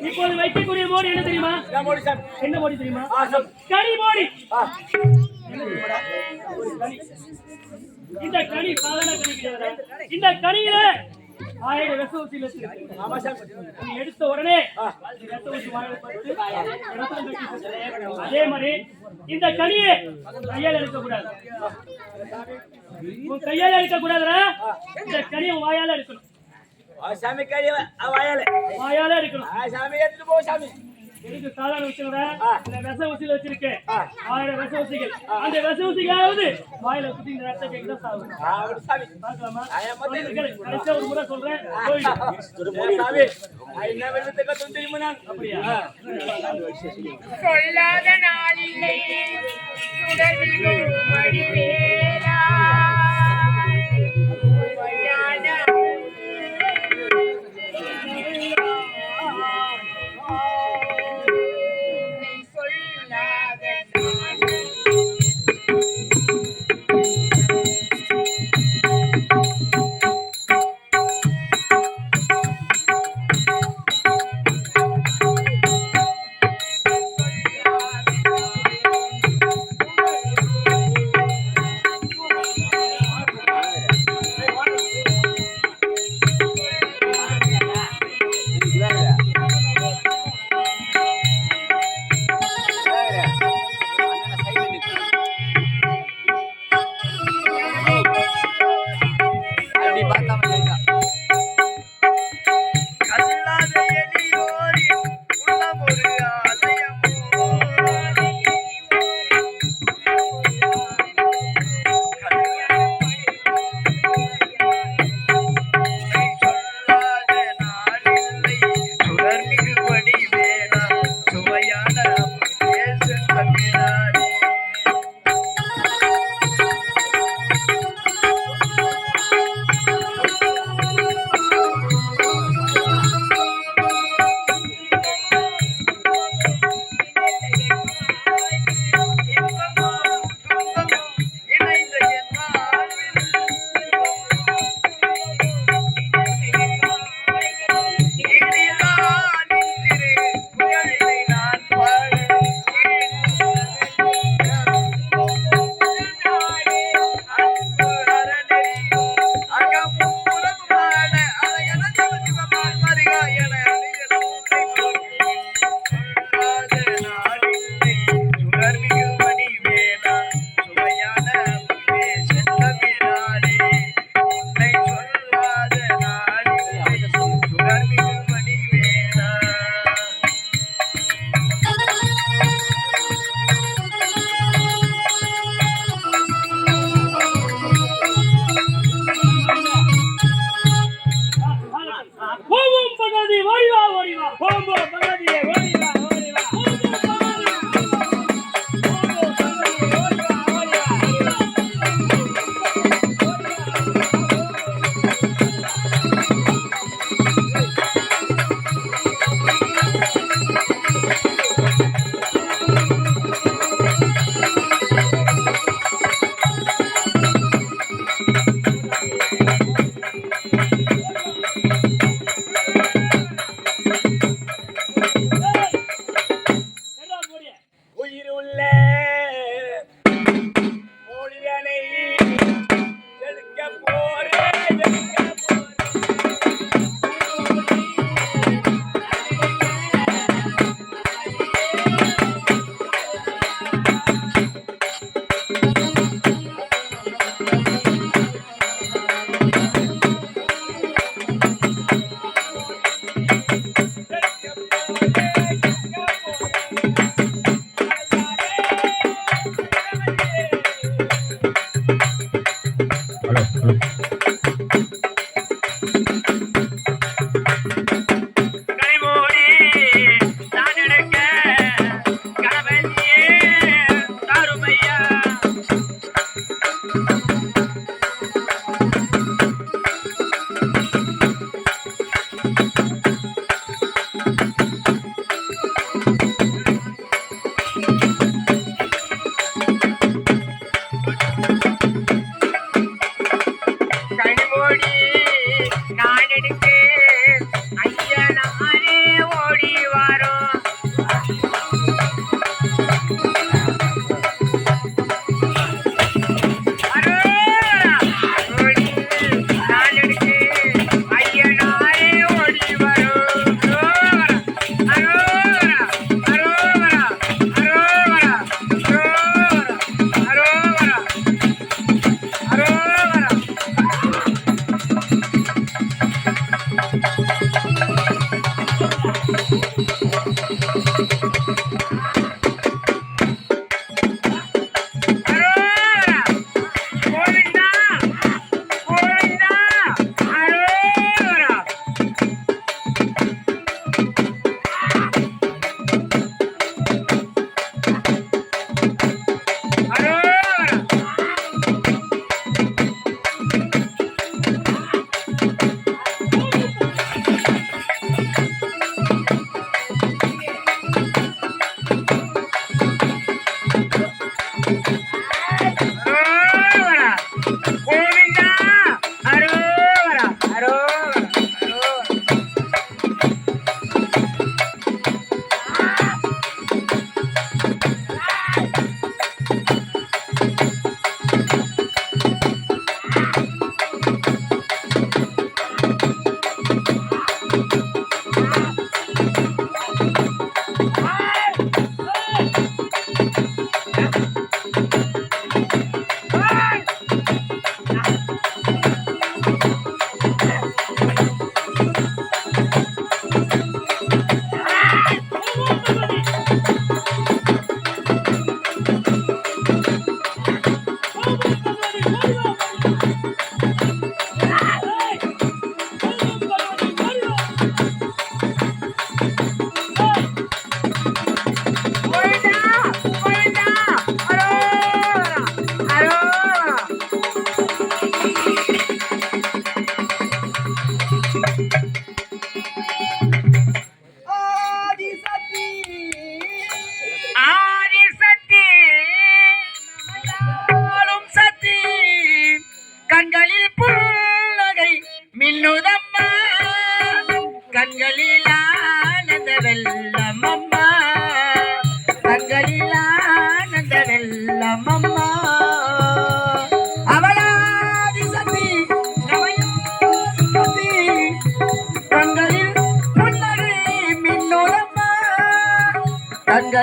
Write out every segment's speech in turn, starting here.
இப்போது வைக்கக்கூடிய மோடி என்ன தெரியுமா? என்ன மோடி தெரியுமா? கனி மோடி. இந்த கனி சாதாரண கனி கிடையாது. இந்த கனியில 1000 ரச ஊசியில் வச்சிருக்கு. எடுத்த உடனே ரச ஊசி வாயில பட்டு அதே மாதிரி இந்த கனியை கையால் எடுக்கக்கூடாது. உன் கையால் எடுக்கக்கூடாதுடா. இந்த கனியை வாயால எடுக்கணும். சாமி கறி வாயால எடுக்கணும். சாமி எடுத்து போ சாமி. இதுக்கு சாதாரண விஷயம் இந்த விச ஊசியில வச்சிருக்கேன் 1000 விச ஊசிகள். அந்த விச ஊசிக்காவது வாயில குத்தி இந்த ரத்த கேட்க சாகும். பார்க்கலாமா? கடைசியா ஒரு முறை சொல்றேன். அப்படியா? சொல்லாத நாளில்லை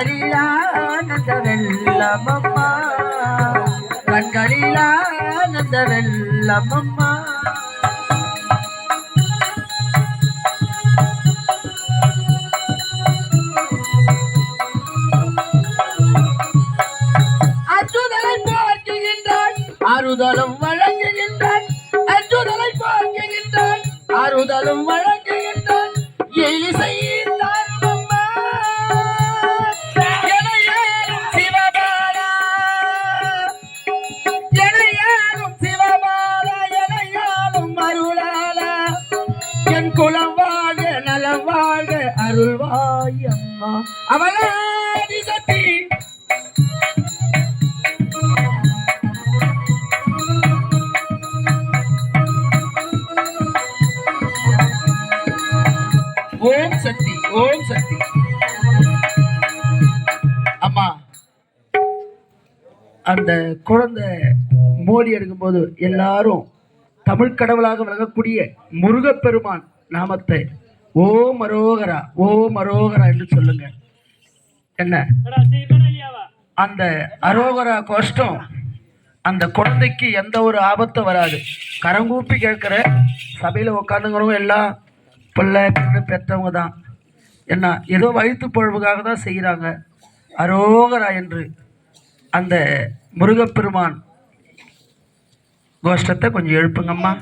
கண்களிலானந்த வெள்ளமம்மா கண்களிலானந்த வெள்ளமம்மா அச்சுதலை போக்குகின்றான் ஆறுதலும் வழங்குகின்றான் அச்சுதலை போக்குகின்றான் ஆறுதலும் வழங்குகின்றான் எலிசை குலம் வாழ நலம் வாழ அருள்வாய் அம்மா அவளாதி சக்தி ஓம் சக்தி ஓம் சக்தி. அம்மா அந்த குழந்தை மோடி எடுக்கும் போது எல்லாரும் தமிழ் கடவுளாக விளங்கக்கூடிய முருகப்பெருமான் நாமத்தை ஓம் அரோகரா ஓம் அரோகரா என்று சொல்லுங்க. என்ன அந்த அரோகரா கோஷ்டம் அந்த குழந்தைக்கு எந்த ஒரு ஆபத்தும் வராது. கரங்கூப்பி கேட்கிற சபையில் உட்காந்துங்கிறவங்க எல்லாம் பிள்ளை பெண்ணு பெற்றவங்க தான். என்ன ஏதோ வயிற்று பொழுவுக்காக தான் செய்கிறாங்க. அரோகரா என்று அந்த முருகப்பெருமான் கோஷ்டத்தை கொஞ்சம் எழுப்புங்கம்மா.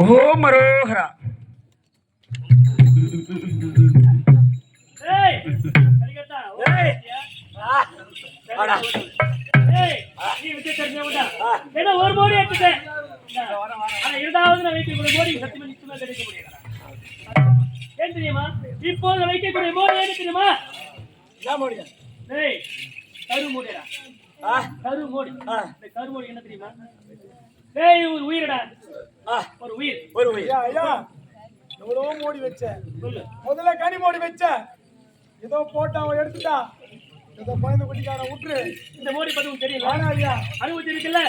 ஓம் அரோகரா. ஒரு மோடி எடுத்துட்டேன். இரண்டாவது வைக்கக்கூடிய மோடி சத்தியமா நிச்சயமா கிடைக்க முடியாது. ஏன் தெரியுமா? இப்போது வைக்கக்கூடிய மோடி ஏன் தெரியுமா? கரு மோடியா? கரு மோடி. கரு மோடி என்ன தெரியுமா? ஒரு உயிரடா, ஒரு உயிர், ஒரு உயிர். எவ்வளவோ மோடி வச்ச, முதல்ல கனி மோடி வச்ச, ஏதோ போட்டு அவன் எடுத்துட்டா, ஏதோ குழந்தை குட்டிக்கார விட்டுரு. இந்த மோடி பத்தி தெரியல, அனுபவம் இருக்குல்ல.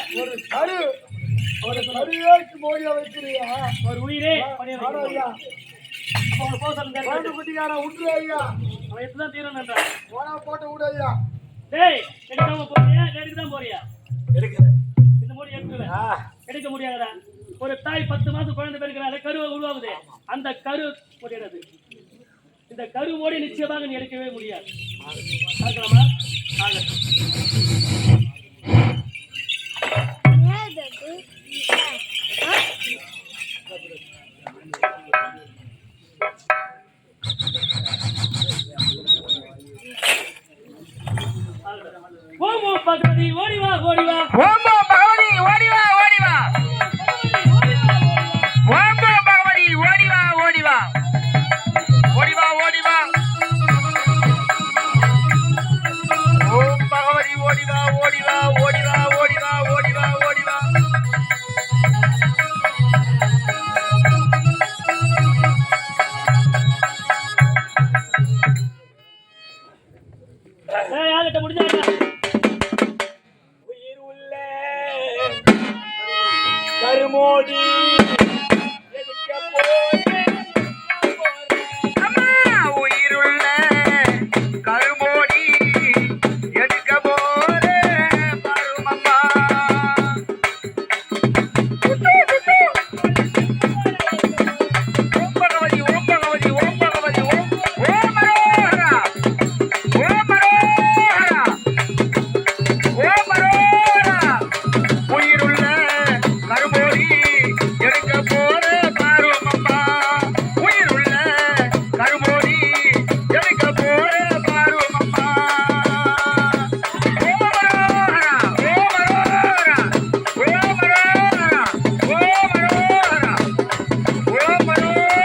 ஒரு கருவேக்கு மோடியா வைக்கிறியா? ஒரு உயிரே குழந்தை குட்டிக்கார விட்டுரு ஐயா. அவன் எப்பதான் தீரணும் போனா போட்டு விடு ஐயா. டேய், எடுக்காம போறியா? எடுக்க தான் போறியா? எடுக்கிறேன். இந்த மோடி எடுக்கல, எடுக்க முடியாதடா. ஒரு தாய் 10 மாசம் குழந்தை பெறுகிறாள், கருவை உருவாகுது. அந்த கரு முடியாது. இந்த கருவோடு நிச்சயமாக நீ எடுக்கவே முடியாது. பார்க்கலாமா? ஓமோ பகவதி ஓடிவா ஓடிவா, ஓம்போ பகவதி ஓடிவா ஓடிவா, ஓம்போ பகவதி ஓடிவா ஓடிவா, ஓடிவா ஓடிவா, ஓம் பகவதி ஓடிவா ஓடிவா ஓடிவா ஓடிவா ஓடிவா ஓடிவா. யார்கிட்ட முடிஞ்சாங்க? உயிர் உள்ள கருமோடி எதுக்க போறேன் அம்மா உயிருள்ள கருமோடி எடுக்க போறே பருமம்மா. ஓம் பகவதி ஓம் பகவதி ஓம் பகவதி ஓம் ஓம் மனோகரா ஓம் மனோகரா ஓம் மனோகரா. உயிருள்ள கருமோடி எடுக்க போறே பருமம்மா. உயிருள்ள கருமோடி எடுக்க போறே பருமம்மா. ஓம் மனோகரா ஓம் மனோகரா ஓம் மனோகரா ஓம் மனோகரா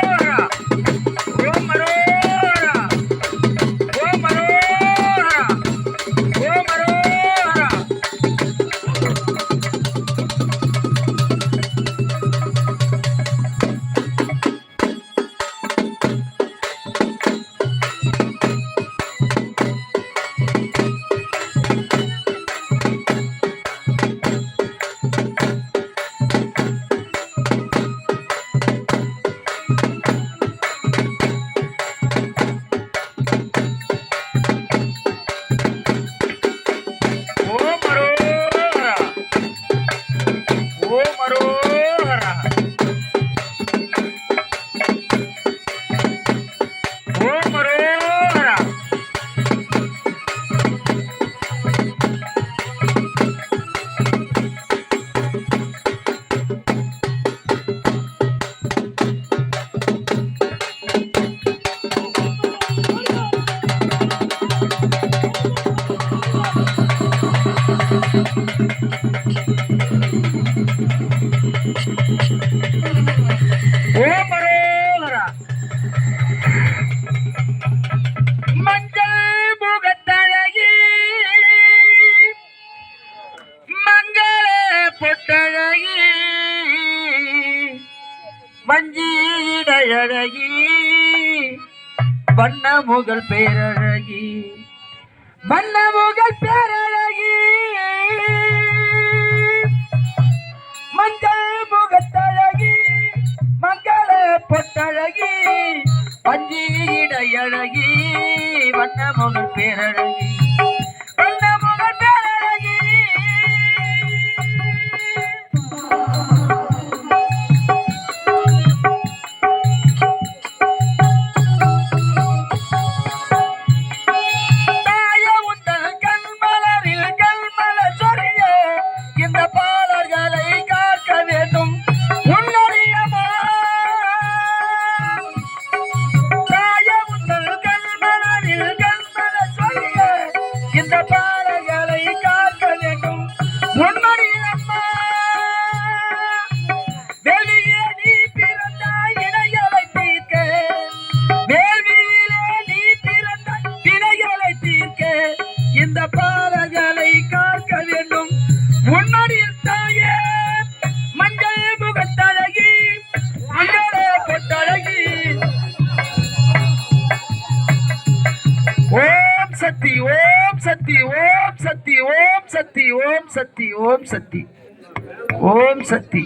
ஓம் மனோகரா ஓம் மனோகரா ஓம் மனோகரா ஓம் மனோகரா. ஓம் மனோகரா ஓம் மனோகரா ஓம் மனோகரா. ஓம் மனோகரா. மஞ்சள் முகத்தழகி மங்கள பொட்டழகி வஞ்சிடையழகி வண்ணமுகல் பேரழகி வண்ணமுகல் பேரழகி மஞ்சள் முகத்தழகி மங்கள பொட்டழகி வஞ்சிடையழகி வண்ணமுகல் பேரழகி வண்ணமுகல் பேரழகி. தாய உந்தன் கண்மலரில் கண்மலர் சொரிய இந்த பாலர்களை காக்க வேண்டும் உன்னடியமா. தாய உந்தன் கண்மலரில் கண்மலர் சொரிய இந்த பாலர்களை காக்க வேண்டும் உன்னடியம்மா. வெளியே நீ பிறந்தாய் இணையலை தீர்க்க, வேள்வியிலே நீ பிறந்தாய் வினைகளை தீர்க்க, இந்த பாலர்களை காக்க வேண்டும் உன்னடியில் தாயே. மஞ்சள் முகத்தழகி மங்கள பொட்டழகி. ஓம் சக்தி ஓம் சக்தி ஓம் சக்தி ஓம் சக்தி ஓம் சக்தி ஓம் சக்தி ஓம் சக்தி.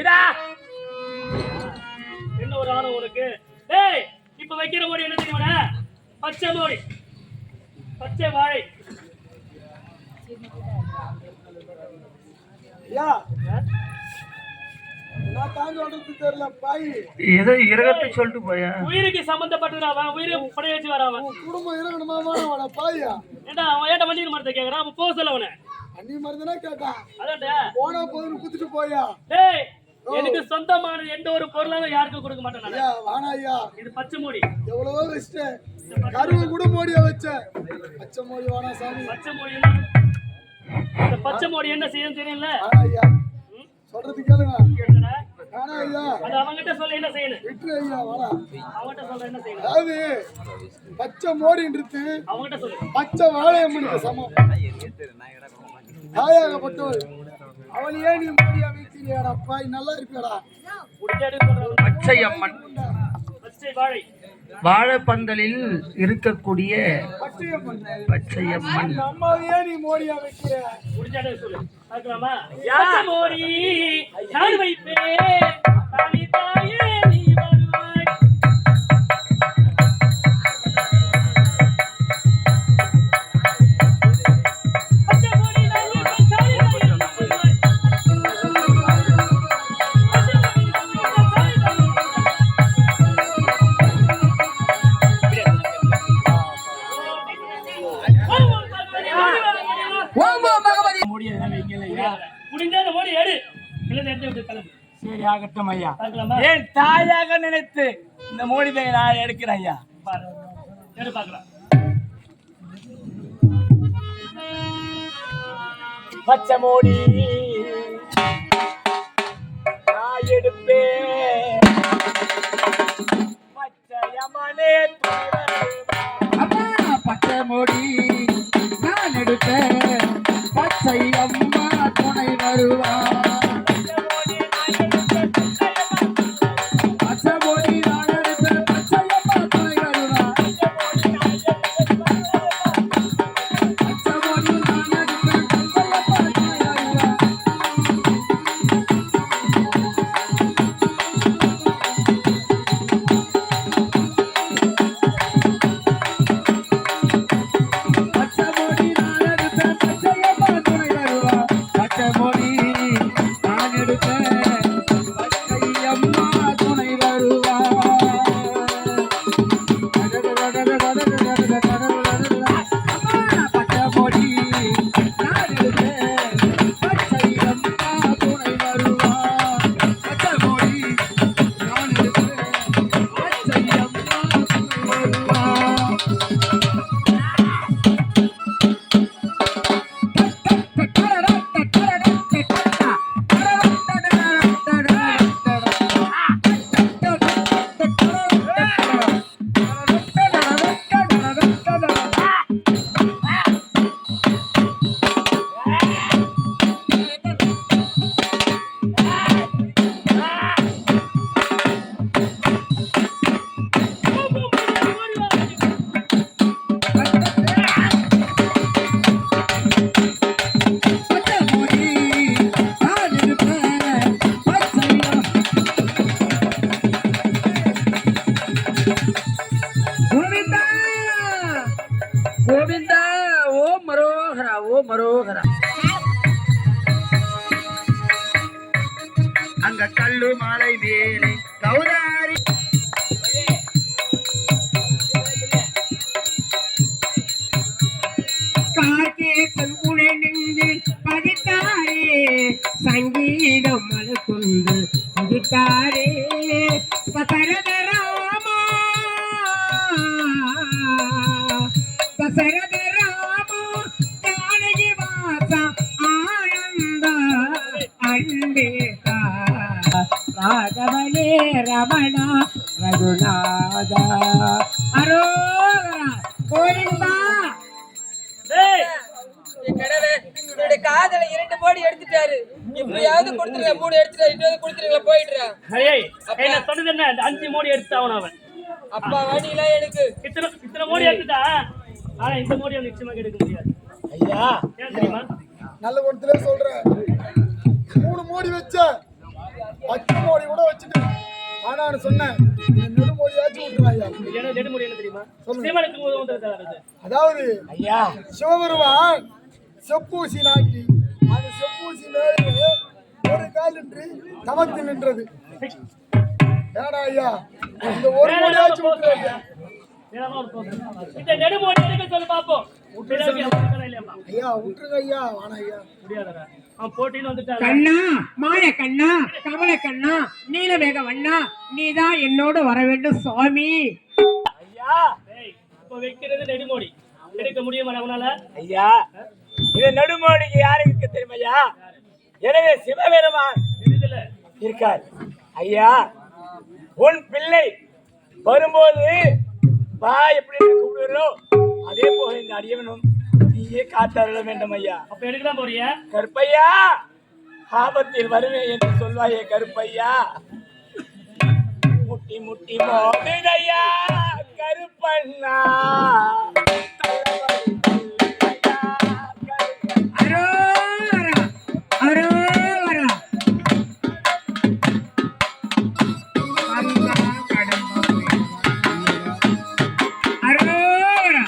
இதா என்ன ஒரு ஆணவம் உனக்கு? டேய், இப்ப வைக்கிற மோடி என்ன தெரியுமா? பச்சை மோடி, பச்சை வாழை. ஐயா நான் தாங்க சொல்றது தெரியல பாய். ஏதோ இரகத்தை சொல்லிட்டு போயா. உயிருக்கு சம்பந்தப்பட்டது அவன் உயிரை படைய வச்சு வரான். குடும்பம் இருக்கணுமா வேணா பாயா? ஏண்டா அவன் ஏட்ட வண்டி மரத்தை கேக்குறான். அவன் போக சொல்ல அவனை. அண்ணி மருந்தனா கேட்டான். அதான்டா போனா போதுன்னு குத்துட்டு போயா. டேய் எனக்கு சொந்தமான எந்த ஒரு பொருளாலும் யாருக்கும் கொடுக்க மாட்டேன் நான். ஐயா வாணா ஐயா. இது பச்சை மூடி. எவ்வளவோ வச்சிட்டேன். கருவு கூட மோடியா வச்சேன். பச்சை மோடி வாணா சாமி. பச்சை மூடி இந்த பச்சை மூடி என்ன செய்யணும் தெரியல. ஐயா சொல்றது கேளுங்க. கேளுடா. வாணா ஐயா. அது அவங்கிட்ட சொல்ல என்ன செய்யணும்? விட்டு ஐயா வாணா. அவங்கிட்ட சொல்ல என்ன செய்யணும்? அதாவது பச்சை மோடின்றது அவங்கிட்ட சொல்லு. பச்சை வாழையம்மனுக்கு சமம். தாயாகப்பட்டவள் அவள் ஏன் நீ மோடியா வைக்கிறியாடா பாய்? நல்லா இருப்பியாடா. பச்சை அம்மன் பச்சை வாழை வாழைப்பந்தலில் இருக்கக்கூடிய பச்சையம்மன் பச்சை அம்மன். அந்த அம்மாவை ஏன் நீ மோடியா வைக்கிற? முடிஞ்சாடே சொல்லு. பார்க்கலாமா? பச்சை மோடி நான் வைப்பேன். தானி தாயே நீ வருவாய். பச்சை மோடி நான் வைப்பேன். தானி தாயே நீ வருவாய். பச்சை மோடி நான் வைப்பேன். தானி தாயே நீ முடிஞ்சா அந்த மோடி எடு. இல்ல எடுத்து விட்டு கிளம்பு. சரி ஆகட்டும் ஐயா. பார்க்கலாமா? ஏன் தாயாக நினைத்து இந்த மோடிதை நான் எடுக்கிறேன் ஐயா. பாரு. எடு பார்க்கலாம். பச்சை மோடி நான் எடுப்பேன். பச்சையம்மனே அம்மா பச்சை மோடி நான் எடுப்பேன். பச்சை அம்மா துணை வருவா. பச்சை மோடி நான் எடுப்பேன். பச்சை அம்மா துணை வருவா. பச்சை மோடி நான் எடுப்பேன். பச்சை அம்மா துணை வருவா. பச்சை மோடி நான் எடுப்பேன். பச்சை அம்மா துணை வருவா. பச்சை மோடி நான் எடுப்பேன். பச்சை அம்மா துணை வருவா. பச்சை மோடி நான் எடுப்பேன். பச்சை அம்மா துணை வருவா. பச்சை மோடி நான் எடுப்பேன். பச்சை அம்மா துணை வருவா. கோவிந்தா ஓம் மரோகரா ஓம் மரோகரா. அங்க கல்லு மாலை மேலே கௌதாரி காக்கே கல்குணை நின்று பதித்தாரே. சங்கீதம் மலக்குண்டு பதித்தாரே. தசரத ராமா தசரத ராமா ஜானகி வாசா ஆனந்த அன்பேகா ராகவனே ரமண ரகுநாத அரோகரா கோவிந்தா. டேய் என்னுடைய காதல 2 கோடி எடுத்துட்டாரு. இப்பயாவது கொடுத்துருங்க. 3 எடுத்துட்டா இன்னொரு கொடுத்துருங்க. போயிடுறா. ஏய் என்ன சொன்னது என்ன? அந்த 5 மோடி எடுத்தான் அவன். அப்பா வாடிலாம் எனக்கு இத்தனை மோடி எடுத்துட்டா. ஆனா இந்த மோடி அவன் நிச்சயமா எடுக்க முடியாது. ஐயா ஏன் தெரியுமா? நல்ல குணத்திலே சொல்றேன். 3 மோடி வச்ச பச்சை மோடி கூட வச்சுட்டு ஆனா சொன்னேன் நெடு மோடியாச்சும் விட்டுருவா ஐயா. என்ன நெடு மோடி என்ன தெரியுமா? சிவனுக்கு உதவுறது. அதாவது ஐயா சிவபெருமான் செப்பூசி நாட்டி அந்த செப்பூசி மேலே தவத்து நின்றது. ஏடா ஐயா இந்த ஒரு மூடியாச்சும் விட்டுறாங்க. இந்த நெடுமோடி எடுக்க சொல்லு பாப்போம். ஐயா விட்டுருங்க ஐயா. வாணா ஐயா முடியாதடா. அவன் போட்டின்னு வந்துட்டான். கண்ணா மாய கண்ணா கமல கண்ணா நீலமேக வண்ணா நீதான் என்னோடு வர வேண்டும் சுவாமி. ஐயா இப்ப வைக்கிறது நெடுமோடி எடுக்க முடியுமா அவனால? ஐயா இது நடுமோடிக்கு யாருக்கு தெரியுமா ஐயா? எனவே சிவபெருமான் தெரியுதுல இருக்கார். ஐயா உன் பிள்ளை வரும்போது வா எப்படி கூப்பிடுறோ அதே போல இந்த அடியவனும் நீயே காத்தருள வேண்டும் ஐயா. அப்ப எடுக்கலாம் போறியா? கருப்பையா ஆபத்தில் வருவேன் என்று சொல்வாயே கருப்பையா. முட்டி முட்டி மோதையா கருப்பண்ணா. அரோரா அரோரா அண்ணா கடம்பா அரோரா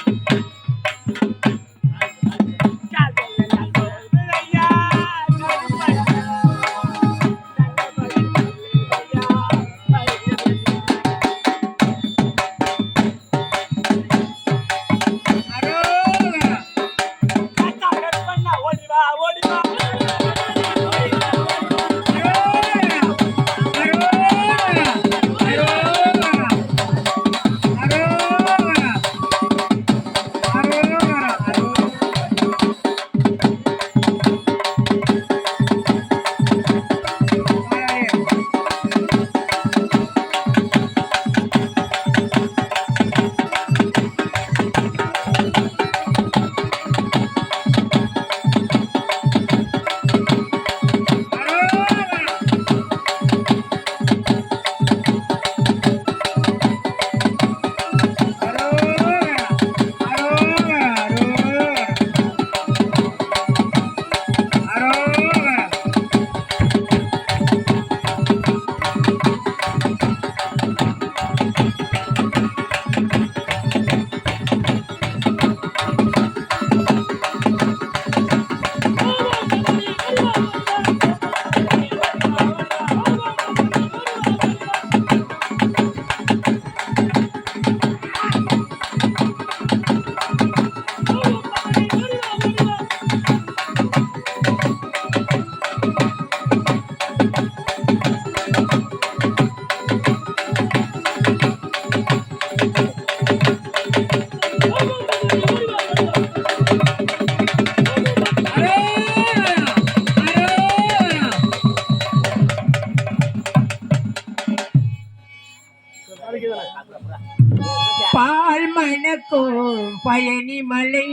பால் மணக்கும் பயணி மலை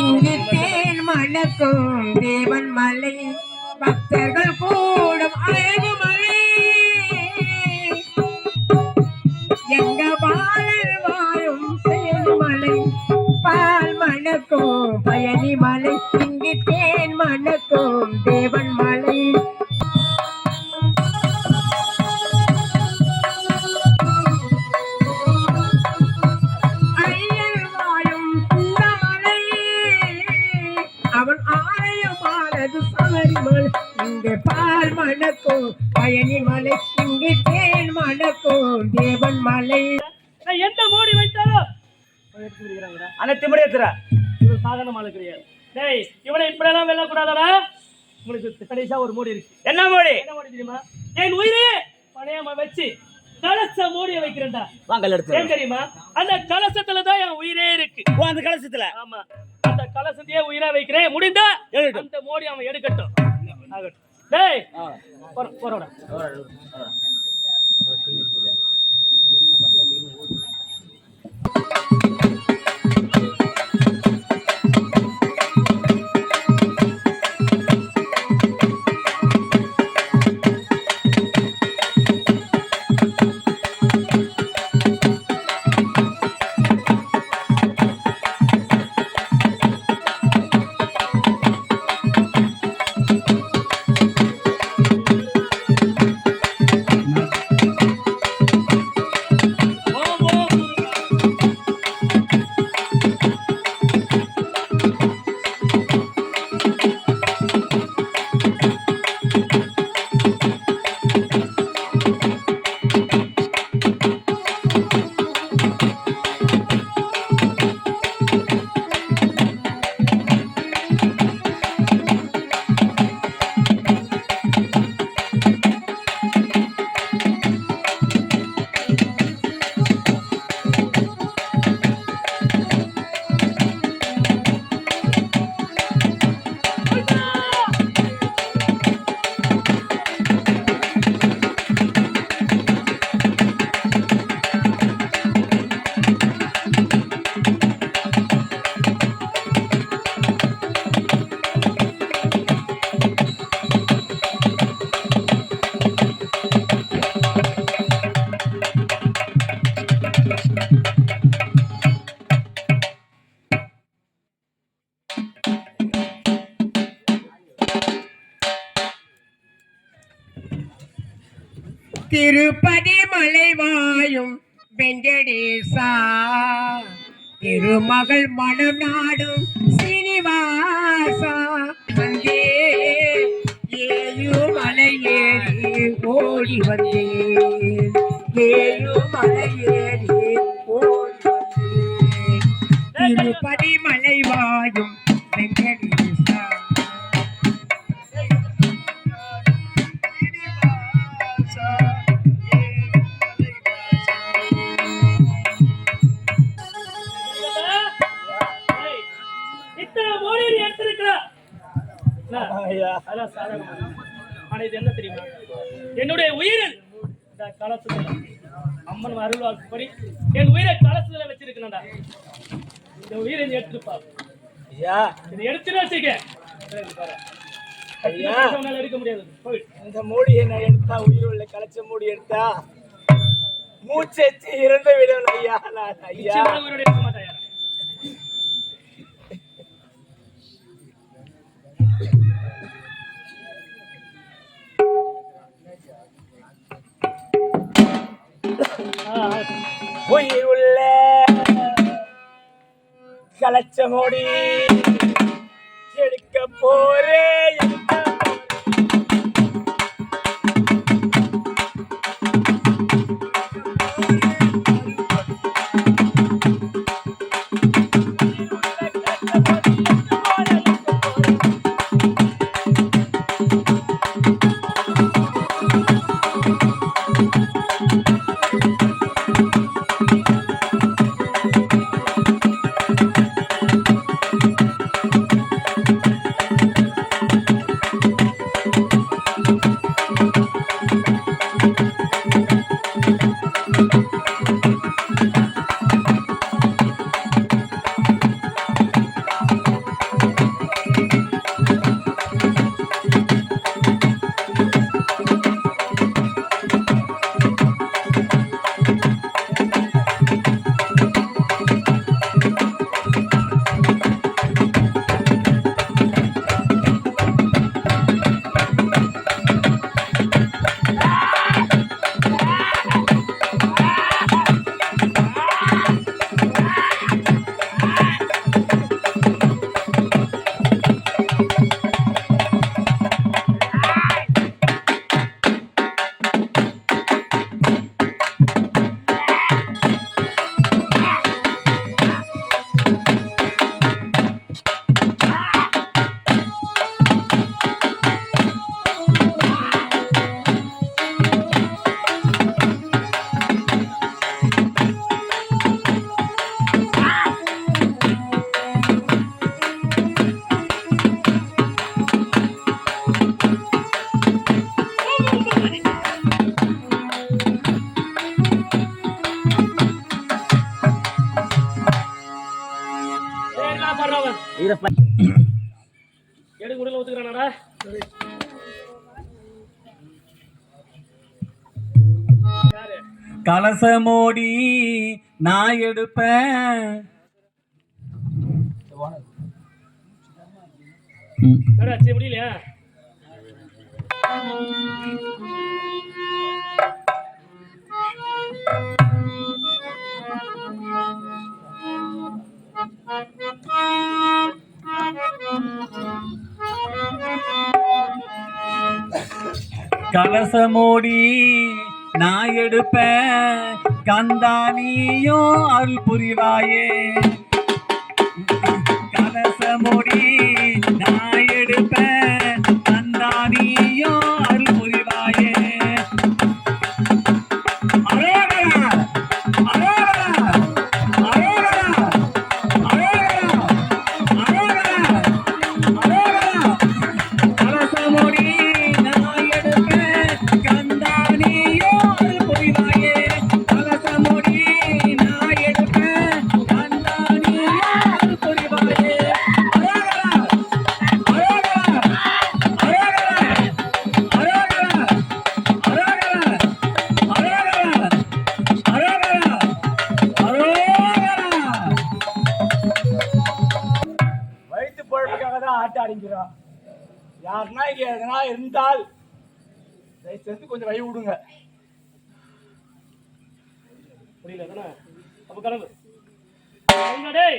இங்கு தேன் மணக்கும் தேவன் மலை பக்தர்கள் கூடும் அழகு மலை எங்க பாலர் வாழும் தேன் மலை பால் மணக்கும் பயணி மலை இங்கு தேன் மணக்கும் தேவன் மலை அவன் ஆலயமானது சபரிமலை இங்கே பால் மணக்கும் பயணி மலை இங்கே தேன் மணக்கும் தேவன் மலை. எந்த மோடி வைத்தாலும் அனைத்து முடியத்துற இவன் சாதாரண ஆளு கிடையாது. டேய் இவனை இப்படியெல்லாம் வெல்ல கூடாதடா. உங்களுக்கு கடைசியா ஒரு மோடி இருக்கு. என்ன மோடி? என்ன மோடி தெரியுமா? என் உயிரே பணையமா வச்சு கலச மூடிய வைக்கிறேன்டா. வாங்கல் எடுத்து ஏன் தெரியுமா? அந்த கலசத்துல தான் என் உயிரே இருக்கு. அந்த கலசத்துல? ஆமா, அந்த கலசத்தையே உயிரா வைக்கிறேன். முடிந்தா அந்த மோடி அவன் எடுக்கட்டும். ஆகட்டும். டேய் போறோட திருப்பதி மலைவாயும் வெங்கடேசா திருமகள் மனம் நாடும் சீனிவாசா அங்கே ஏழுமலை ஏறி ஓடி வந்தேன் ஏழுமலை ஏறி ஓடி வந்தேன் திருப்பதி மலைவாயும் வெங்கடேசா இத்தனை மோடி நீ எடுத்திருக்கிற ஐயா அதான் சாதாரண. ஆனா இது என்ன தெரியுமா, என்னுடைய உயிரில் இந்த கலசத்துல அம்மன் அருள்வாக்குப்படி என் உயிரை கலசத்துல வச்சிருக்கணும்டா. இந்த உயிரை நீ எடுத்துப்பா. ஐயா இதை எடுத்துன்னு வச்சுக்க. ஐயா உன்னால எடுக்க முடியாது. போய் இந்த மூடியை நான் எடுத்தா, உயிர் உள்ள கலைச்ச மூடி எடுத்தா மூச்செச்சு இறந்து விடணும் ஐயா. நான் ஐயா நிச்சயமாக உயிரோட இருக்க மாட்டாயா? உயிர் உள்ள கலைச்ச மூடி எடுக்க போறே எடுக்க முடியல ஒத்துக்கிறானாடா? கலசமோடி நான் எடுப்பேன். சரி முடியலையா? கலசமோடி நான் எடுப்பேன், கந்தானியோ அருள் புரிவாயே. கலசமோடி நான் எடுப்பேன், கந்தானியோ அருள் புரிவாயே. அரோகரா அரோகரா அரோகரா அரோகரா அரோகரா அரோகரா. கலசமோடி நான் எடுப்பேன், கந்தானியோ அருள் புரிவாயே. கலசமோடி நான் எடுப்பேன், கந்தானியோ அருள் புரிவாயே. வயிற்று பொழப்புக்காக தான் ஆட்ட ஆடிக்கிறோம். யாருன்னா இங்க எதனா இருந்தால் தயவு செஞ்சு கொஞ்சம் வழி விடுங்க. புரியல தானே? அப்ப கிளம்பு. டேய்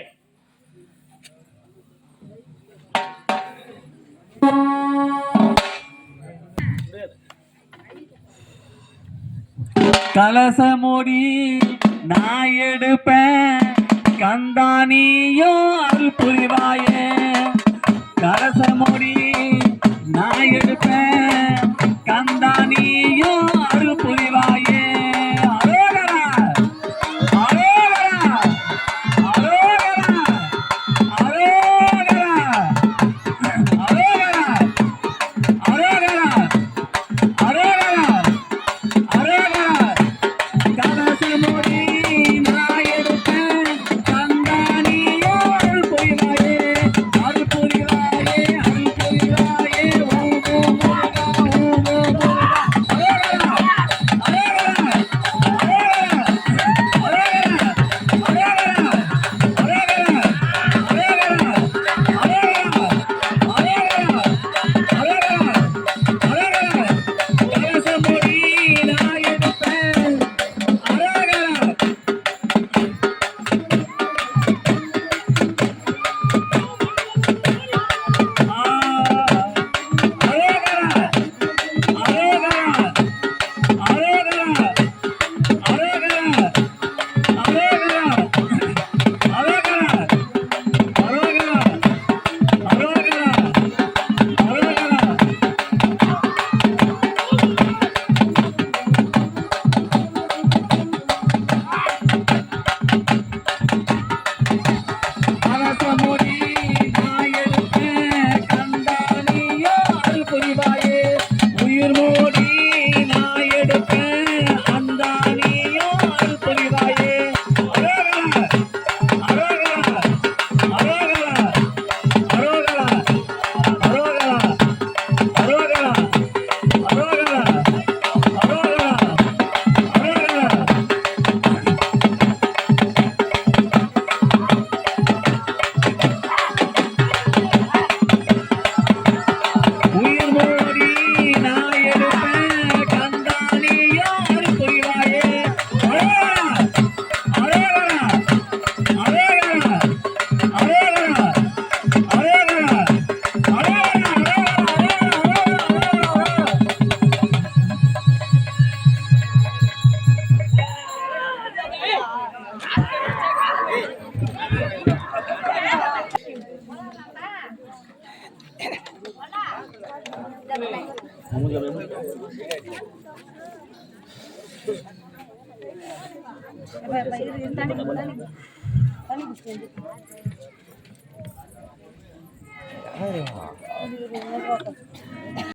கலசமோடி நான் எடுப்பேன் கந்தானியோ அருள் புரிவாயே கலசமோடி நான் எடுப்பேன் கந்தானியோ அருள் புரிவாயே அரோகரா அரோகரா அரோகரா அரோகரா அரோகரா அரோகரா அரோகரா அரோகரா கலசமோடி நான் எடுப்பேன் கந்தானியோ அருள் புரிவாயே அருள் புரிவாயே அருள் புரிவாயே ஓம் ஓம் முருகா ஓம் ஓம் முருகா அரோகரா அரோகரா தண்ணி